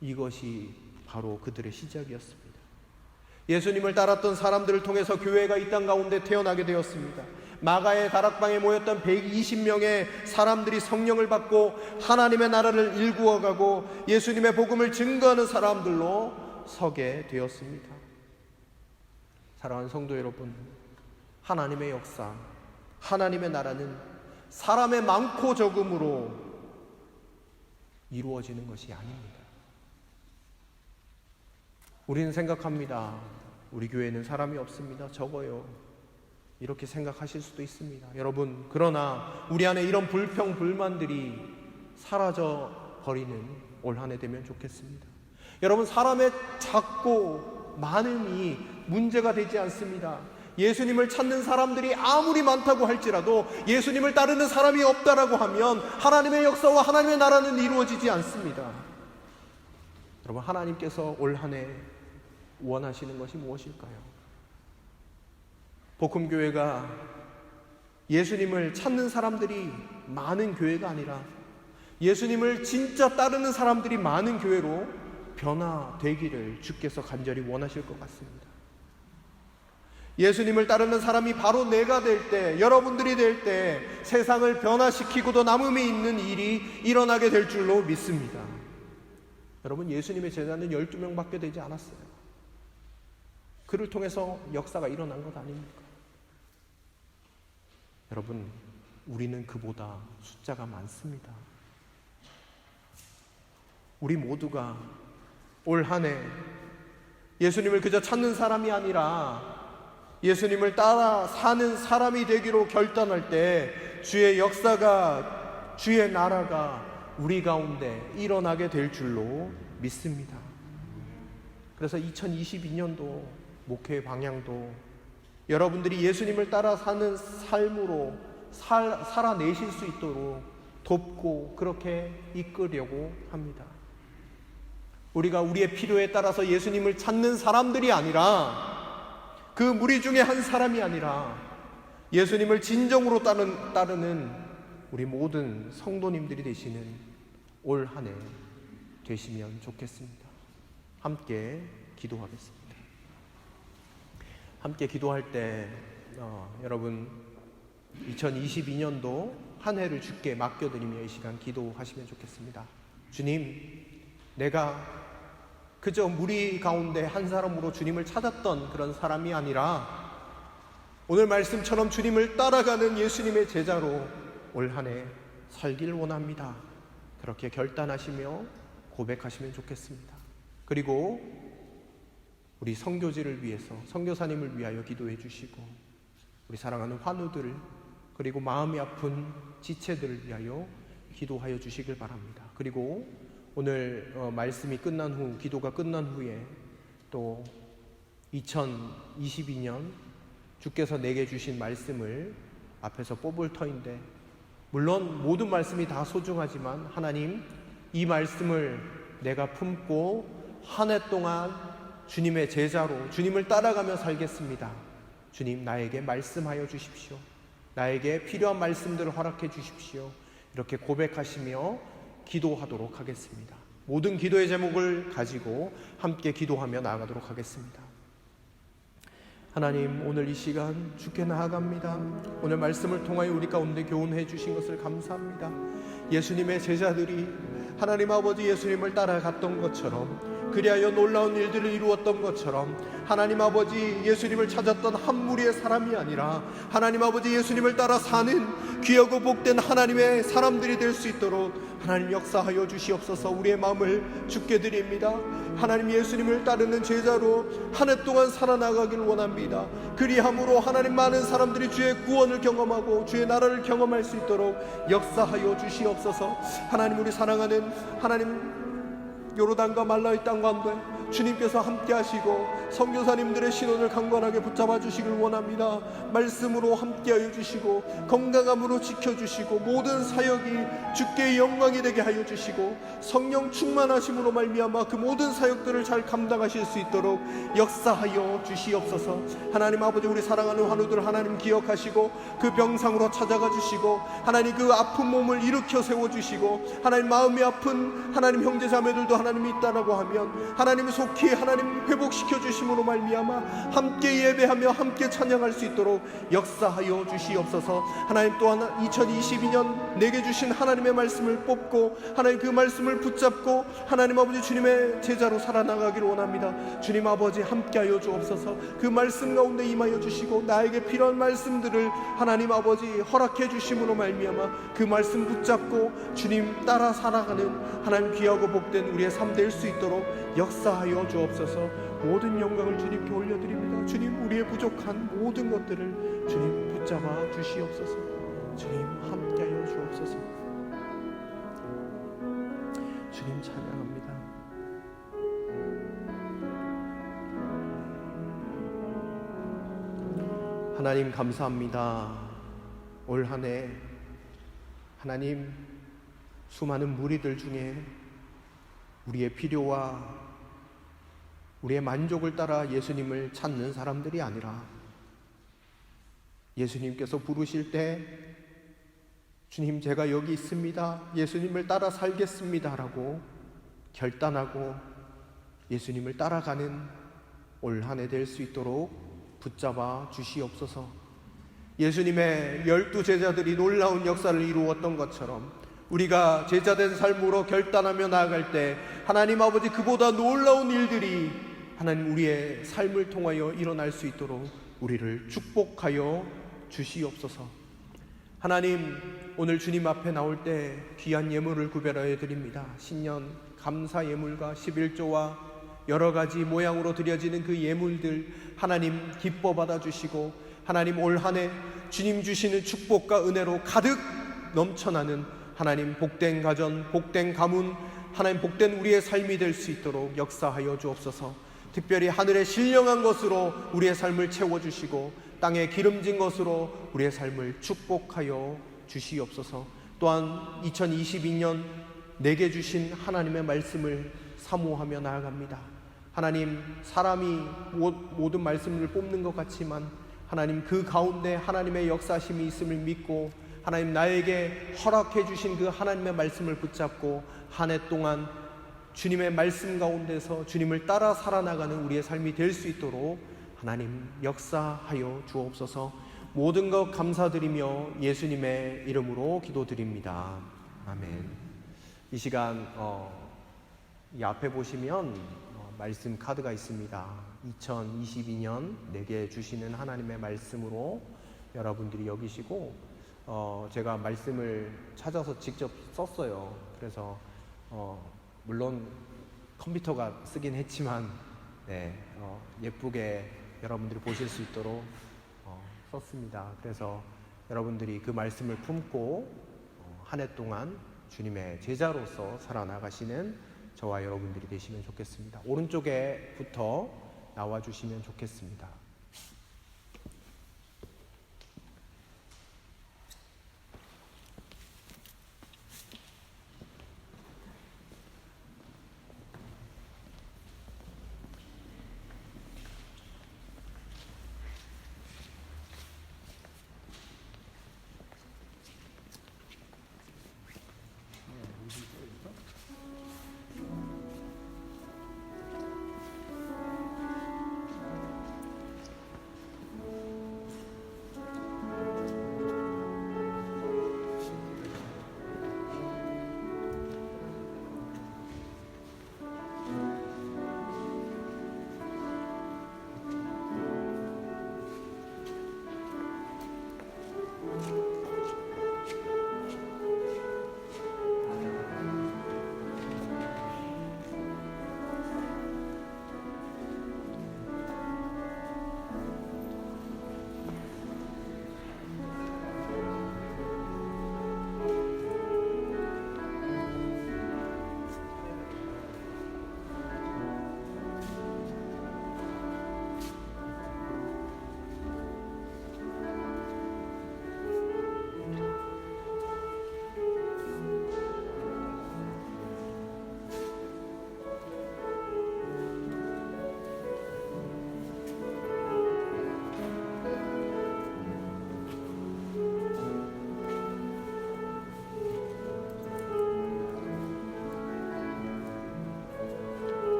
이것이 바로 그들의 시작이었습니다. 예수님을 따랐던 사람들을 통해서 교회가 이 땅 가운데 태어나게 되었습니다. 마가의 다락방에 모였던 120명의 사람들이 성령을 받고 하나님의 나라를 일구어가고 예수님의 복음을 증거하는 사람들로 서게 되었습니다. 사랑하는 성도 여러분, 하나님의 역사, 하나님의 나라는 사람의 많고 적음으로 이루어지는 것이 아닙니다. 우리는 생각합니다. 우리 교회는 사람이 없습니다. 적어요. 이렇게 생각하실 수도 있습니다. 여러분, 그러나 우리 안에 이런 불평, 불만들이 사라져 버리는 올 한 해 되면 좋겠습니다. 여러분, 사람의 작고 많음이 문제가 되지 않습니다. 예수님을 찾는 사람들이 아무리 많다고 할지라도 예수님을 따르는 사람이 없다라고 하면 하나님의 역사와 하나님의 나라는 이루어지지 않습니다. 여러분, 하나님께서 올 한 해 원하시는 것이 무엇일까요? 복음교회가 예수님을 찾는 사람들이 많은 교회가 아니라 예수님을 진짜 따르는 사람들이 많은 교회로 변화되기를 주께서 간절히 원하실 것 같습니다. 예수님을 따르는 사람이 바로 내가 될 때, 여러분들이 될 때 세상을 변화시키고도 남음이 있는 일이 일어나게 될 줄로 믿습니다. 여러분, 예수님의 제자는 12명밖에 되지 않았어요. 그를 통해서 역사가 일어난 것 아닙니까? 여러분, 우리는 그보다 숫자가 많습니다. 우리 모두가 올 한 해 예수님을 그저 찾는 사람이 아니라 예수님을 따라 사는 사람이 되기로 결단할 때 주의 역사가, 주의 나라가 우리 가운데 일어나게 될 줄로 믿습니다. 그래서 2022년도 목회의 방향도 여러분들이 예수님을 따라 사는 삶으로 살아내실 수 있도록 돕고 그렇게 이끌려고 합니다. 우리가 우리의 필요에 따라서 예수님을 찾는 사람들이 아니라, 그 무리 중에 한 사람이 아니라 예수님을 진정으로 따르는 우리 모든 성도님들이 되시는 올 한 해 되시면 좋겠습니다. 함께 기도하겠습니다. 함께 기도할 때 여러분 2022년도 한 해를 주께 맡겨드리며 이 시간 기도하시면 좋겠습니다. 주님, 내가 그저 무리 가운데 한 사람으로 주님을 찾았던 그런 사람이 아니라 오늘 말씀처럼 주님을 따라가는 예수님의 제자로 올 한 해 살길 원합니다. 그렇게 결단하시며 고백하시면 좋겠습니다. 그리고 우리 선교지를 위해서, 선교사님을 위하여 기도해 주시고 우리 사랑하는 환우들, 그리고 마음이 아픈 지체들을 위하여 기도하여 주시길 바랍니다. 그리고 오늘 말씀이 끝난 후, 기도가 끝난 후에 또 2022년 주께서 내게 주신 말씀을 앞에서 뽑을 터인데, 물론 모든 말씀이 다 소중하지만 하나님, 이 말씀을 내가 품고 한 해 동안 주님의 제자로 주님을 따라가며 살겠습니다. 주님, 나에게 말씀하여 주십시오. 나에게 필요한 말씀들을 허락해 주십시오. 이렇게 고백하시며 기도하도록 하겠습니다. 모든 기도의 제목을 가지고 함께 기도하며 나아가도록 하겠습니다. 하나님, 오늘 이 시간 주께 나아갑니다. 오늘 말씀을 통하여 우리 가운데 교훈해 주신 것을 감사합니다. 예수님의 제자들이 하나님 아버지 예수님을 따라갔던 것처럼, 그리하여 놀라운 일들을 이루었던 것처럼 하나님 아버지 예수님을 찾았던 한 무리의 사람이 아니라 하나님 아버지 예수님을 따라 사는 귀하고 복된 하나님의 사람들이 될 수 있도록 하나님 역사하여 주시옵소서. 우리의 마음을 주께 드립니다. 하나님, 예수님을 따르는 제자로 한 해 동안 살아나가길 원합니다. 그리함으로 하나님, 많은 사람들이 주의 구원을 경험하고 주의 나라를 경험할 수 있도록 역사하여 주시옵소서. 하나님, 우리 사랑하는 하나님, 요르단과 말라의 땅 가운데 주님께서 함께 하시고 선교사님들의 신혼을 강건하게 붙잡아 주시길 원합니다. 말씀으로 함께하여 주시고 건강함으로 지켜주시고 모든 사역이 주께의 영광이 되게 하여 주시고 성령 충만하심으로 말미암아 그 모든 사역들을 잘 감당하실 수 있도록 역사하여 주시옵소서. 하나님 아버지, 우리 사랑하는 환우들 하나님 기억하시고 그 병상으로 찾아가 주시고 하나님 그 아픈 몸을 일으켜 세워주시고 하나님 마음이 아픈 하나님 형제자매들도 하나님이 있다라고 하면 하나님의 속히 하나님 회복시켜 주심으로 말미암아 함께 예배하며 함께 찬양할 수 있도록 역사하여 주시옵소서. 하나님 또한 2022년 내게 주신 하나님의 말씀을 뽑고 하나님 그 말씀을 붙잡고 하나님 아버지 주님의 제자로 살아나가기를 원합니다. 주님 아버지 함께하여 주옵소서. 그 말씀 가운데 임하여 주시고 나에게 필요한 말씀들을 하나님 아버지 허락해 주심으로 말미암아 그 말씀 붙잡고 주님 따라 살아가는 하나님 귀하고 복된 우리의 삶 될 수 있도록 역사하여 주옵소서. 모든 영광을 주님께 올려드립니다. 주님 우리의 부족한 모든 것들을 주님 붙잡아 주시옵소서. 주님 함께하여 주옵소서. 주님 찬양합니다. 하나님 감사합니다. 올 한 해 하나님 수많은 무리들 중에 우리의 필요와 우리의 만족을 따라 예수님을 찾는 사람들이 아니라 예수님께서 부르실 때 주님 제가 여기 있습니다. 예수님을 따라 살겠습니다 라고 결단하고 예수님을 따라가는 올 한 해 될 수 있도록 붙잡아 주시옵소서. 예수님의 12 제자들이 놀라운 역사를 이루었던 것처럼 우리가 제자된 삶으로 결단하며 나아갈 때 하나님 아버지 그보다 놀라운 일들이 하나님 우리의 삶을 통하여 일어날 수 있도록 우리를 축복하여 주시옵소서. 하나님 오늘 주님 앞에 나올 때 귀한 예물을 구별하여 드립니다. 신년 감사 예물과 11조와 여러 가지 모양으로 드려지는 그 예물들 하나님 기뻐 받아주시고 하나님 올 한 해 주님 주시는 축복과 은혜로 가득 넘쳐나는 하나님 복된 가정, 복된 가문, 하나님 복된 우리의 삶이 될 수 있도록 역사하여 주옵소서. 특별히 하늘의 신령한 것으로 우리의 삶을 채워주시고 땅에 기름진 것으로 우리의 삶을 축복하여 주시옵소서. 또한 2022년 내게 주신 하나님의 말씀을 사모하며 나아갑니다. 하나님 사람이 모든 말씀을 뽑는 것 같지만 하나님 그 가운데 하나님의 역사심이 있음을 믿고 하나님 나에게 허락해 주신 그 하나님의 말씀을 붙잡고 한 해 동안 주님의 말씀 가운데서 주님을 따라 살아나가는 우리의 삶이 될 수 있도록 하나님 역사하여 주옵소서. 모든 것 감사드리며 예수님의 이름으로 기도드립니다. 아멘. 이 시간 이 앞에 보시면 말씀 카드가 있습니다. 2022년 내게 주시는 하나님의 말씀으로 여러분들이 여기시고 제가 말씀을 찾아서 직접 썼어요. 그래서 물론 컴퓨터가 쓰긴 했지만 예쁘게 여러분들이 보실 수 있도록 썼습니다. 그래서 여러분들이 그 말씀을 품고 한 해 동안 주님의 제자로서 살아나가시는 저와 여러분들이 되시면 좋겠습니다. 오른쪽에부터 나와주시면 좋겠습니다.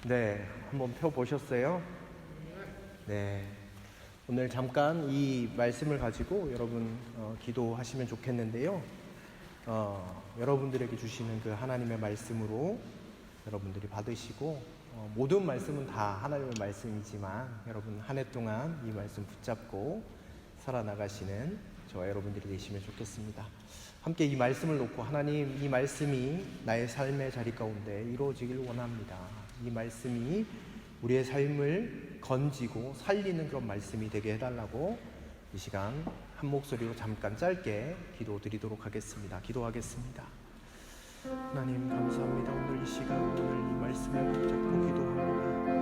네, 한번 펴보셨어요? 네. 오늘 잠깐 이 말씀을 가지고 여러분 기도하시면 좋겠는데요. 여러분들에게 주시는 그 하나님의 말씀으로 여러분들이 받으시고 모든 말씀은 다 하나님의 말씀이지만 여러분 한 해 동안 이 말씀 붙잡고 살아나가시는 저와 여러분들이 되시면 좋겠습니다. 함께 이 말씀을 놓고 하나님, 이 말씀이 나의 삶의 자리 가운데 이루어지길 원합니다. 이 말씀이 우리의 삶을 건지고 살리는 그런 말씀이 되게 해달라고 이 시간 한 목소리로 잠깐 짧게 기도드리도록 하겠습니다. 기도하겠습니다. 하나님 감사합니다. 오늘 이 시간 오늘 이 말씀을 붙잡고 기도합니다.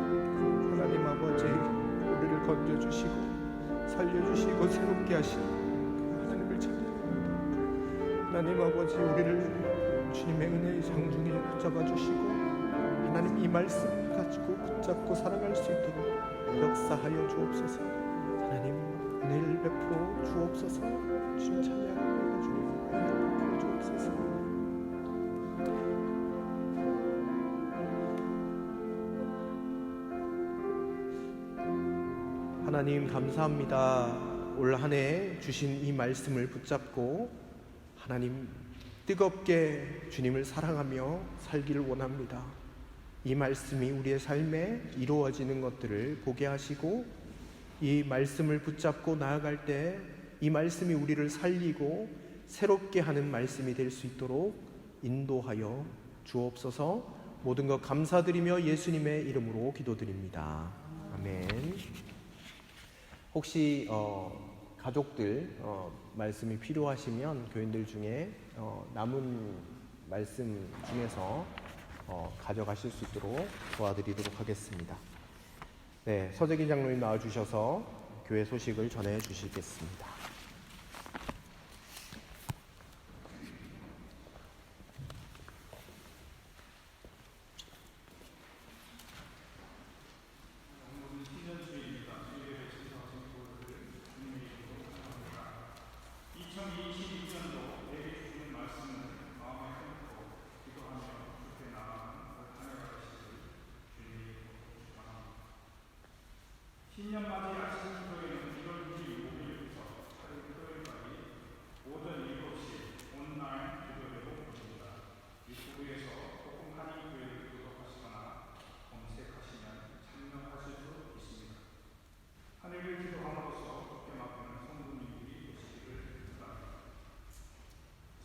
하나님 아버지 우리를 건져주시고 살려주시고 새롭게 하시는 그 하나님을 찬양합니다. 하나님 아버지 우리를 주님의 은혜의 상중에 붙잡아주시고 하나님 이 말씀을 가지고 붙잡고 살아갈 수 있도록 역사하여 주옵소서. 하나님 은혜를 베풀어 주옵소서. 주님 찬양합니다. 주님 은혜를 베풀어 주옵소서. 하나님 감사합니다. 올 한 해 주신 이 말씀을 붙잡고 하나님 뜨겁게 주님을 사랑하며 살기를 원합니다. 이 말씀이 우리의 삶에 이루어지는 것들을 보게 하시고 이 말씀을 붙잡고 나아갈 때 이 말씀이 우리를 살리고 새롭게 하는 말씀이 될 수 있도록 인도하여 주옵소서. 모든 것 감사드리며 예수님의 이름으로 기도드립니다. 아멘. 혹시 가족들 말씀이 필요하시면 교인들 중에 남은 말씀 중에서 가져가실 수 있도록 도와드리도록 하겠습니다. 네, 서재기 장로님 나와주셔서 교회 소식을 전해 주시겠습니다. 신년맞이 아침 기도회는 1월 2일 목요일부터 8일 토요일까지 오전 7시 온라인 기도회로 모십니다. 유튜브에서 복음 한인교회를 구독하시거나 검색하시면 참여하실 수 있습니다. 한 해를 기도함으로써 좋게 맡기는 성도님들이 되시기를 바랍니다.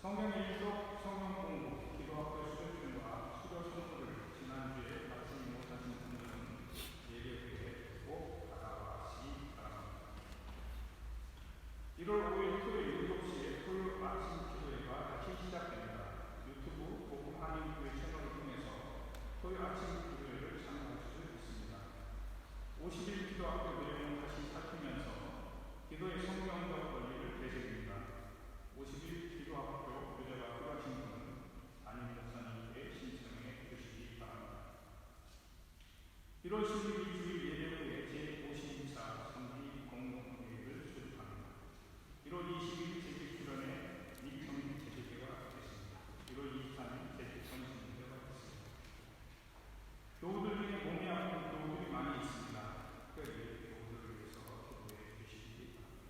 성경 읽기, 성경 공부, 기도학교 수료증과 수료 선물을 지난주에 받지 못하신 분들은 예배교회 꼭 1월 5일 토요일 7시에 토요일 아침 기도회가 다시 시작됩니다. 유튜브 복음 한인교회 채널을 통해서 토요일 아침 기도회를 참여할 수 있습니다. 50일 기도학교 내용을 다시 살피면서 기도의 성경적 권리를 되새깁니다. 50일 기도학교 교재가 필요하신 분은 담임 목사님께 신청해 주시기 바랍니다. 1월 12일 주일 예배 후에 제52차 성기 공동회의를 수립합니다. 1월 20일 제주 출연에 이청민 제주교가 있습니다. 1월 23일 제주 성신교가 있습니다. 교우들 중에 몸이 아픈 교우들이 많이 있습니다. 특별히 교우들을 위해서 기도해 주시기 바랍니다.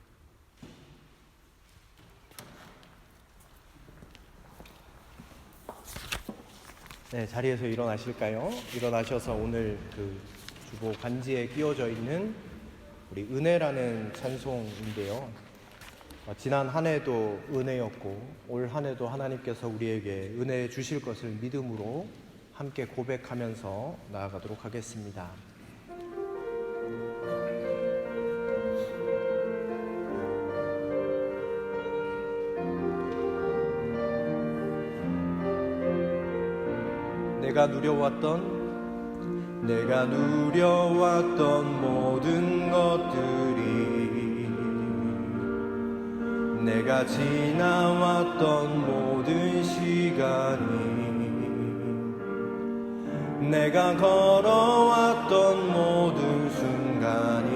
네, 자리에서 일어나실까요? 일어나셔서 오늘 그 주보 간지에 끼워져 있는 우리 은혜라는 찬송인데요. 지난 한 해도 은혜였고 올 한 해도 하나님께서 우리에게 은혜 주실 것을 믿음으로 함께 고백하면서 나아가도록 하겠습니다. 내가 누려왔던 모든 것들이 내가 지나왔던 모든 시간이 내가 걸어왔던 모든 순간이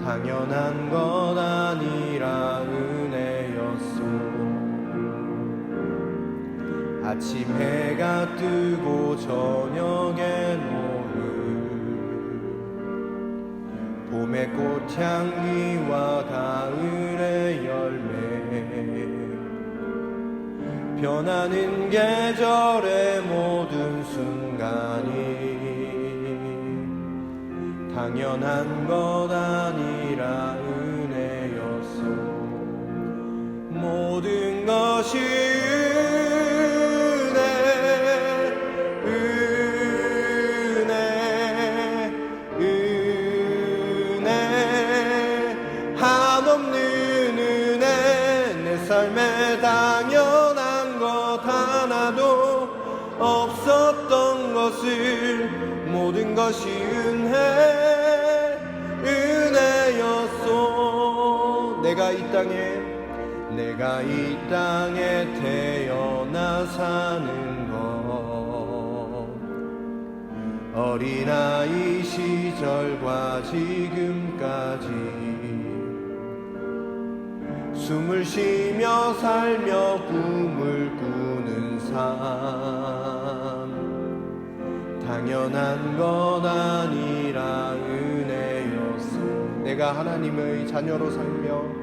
당연한 것 아니라 은혜였소. 아침 해가 뜨고 저녁에 노을, 봄의 꽃향기와 가을의 열매, 변하는 계절의 모든 순간이 당연한 것 아니라 은혜였어. 모든 것이 은혜, 한없는 은혜. 내 삶에 당연한 것 하나도 없었던 것을 모든 것이 은혜였소. 내가 이 땅에 태어나 사는 것, 어린아이 시절과 지금까지 숨을 쉬며 살며 꿈을 꾸는 삶, 당연한 것 아니라 은혜였어. 내가 하나님의 자녀로 살며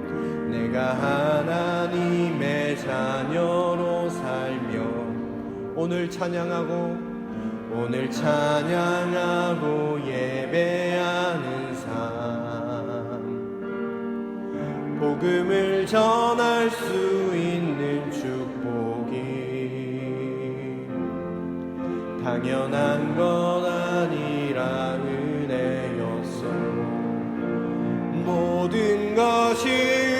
오늘 찬양하고 예배하는 삶, 복음을 전할 수 있는 축복이 당연한 것 아니라 은혜였어. 모든 것이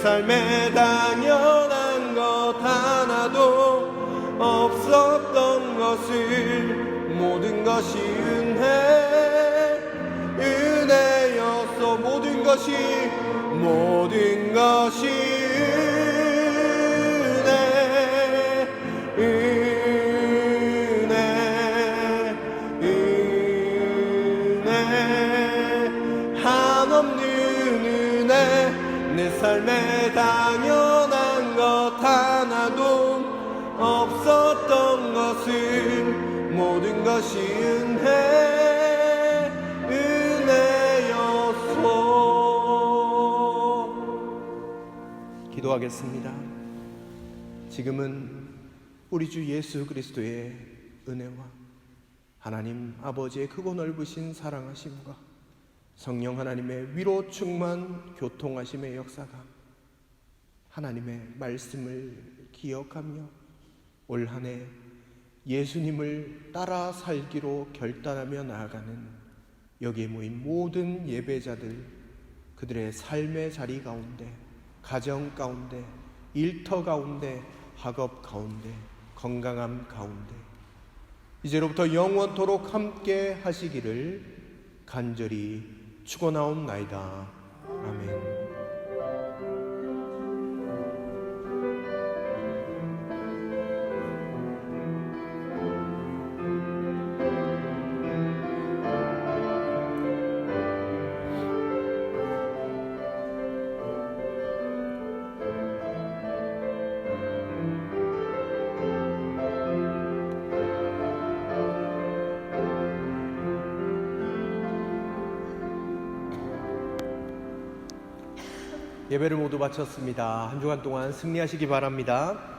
삶에 당연한 것 하나도 없었던 것을 모든 것이 은혜였어. 모든 것이 은혜, 한없는 은혜. 내 삶에 당연한 것 하나도 없었던 것을 모든 것이 은혜였소. 기도하겠습니다. 지금은 우리 주 예수 그리스도의 은혜와 하나님 아버지의 크고 넓으신 사랑하심과 성령 하나님의 위로 충만 교통하심의 역사가 하나님의 말씀을 기억하며 올 한 해 예수님을 따라 살기로 결단하며 나아가는 여기에 모인 모든 예배자들, 그들의 삶의 자리 가운데, 가정 가운데, 일터 가운데, 학업 가운데, 건강함 가운데 이제로부터 영원토록 함께 하시기를 간절히 축원하옵나이다. 아멘. 예배를 모두 마쳤습니다. 한 주간 동안 승리하시기 바랍니다.